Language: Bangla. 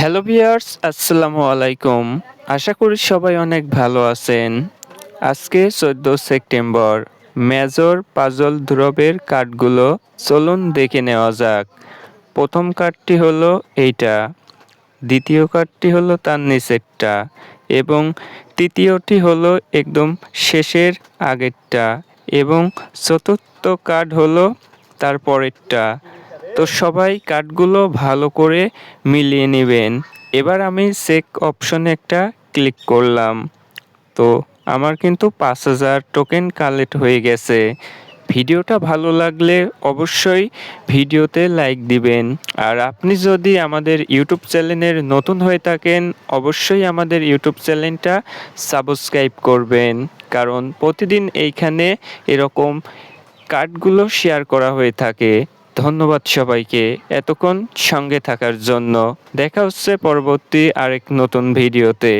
হ্যালো ভিউয়ার্স, আসসালামু আলাইকুম। আশা করি সবাই অনেক ভালো আছেন। আজকে 14 সেপ্টেম্বর। মেজর পাজল ধ্রুবের কার্ডগুলো চলুন দেখে নেওয়া যাক। প্রথম কার্ডটি হলো এইটা, দ্বিতীয় কার্ডটি হলো তার নিচেরটা এবং তৃতীয়টি হলো একদম শেষের আগেরটা এবং চতুর্থ কার্ড হলো তার পরেরটা। তো সবাই কার্ডগুলো ভালো করে মিলিয়ে নেবেন। এবার আমি চেক অপশনে একটা ক্লিক করলাম। তো আমার কিন্তু 5,000 টোকেন কালেক্ট হয়ে গেছে। ভিডিওটা ভালো লাগলে অবশ্যই ভিডিওতে লাইক দিবেন। আর আপনি যদি আমাদের ইউটিউব চ্যানেলের নতুন হয়ে থাকেন অবশ্যই আমাদের ইউটিউব চ্যানেলটা সাবস্ক্রাইব করবেন, কারণ প্রতিদিন এইখানে এরকম কার্ডগুলো শেয়ার করা হয়ে থাকে। ধন্যবাদ সবাইকে এতক্ষণ সঙ্গে থাকার জন্য। দেখা হচ্ছে পরবর্তী আরেক নতুন ভিডিওতে।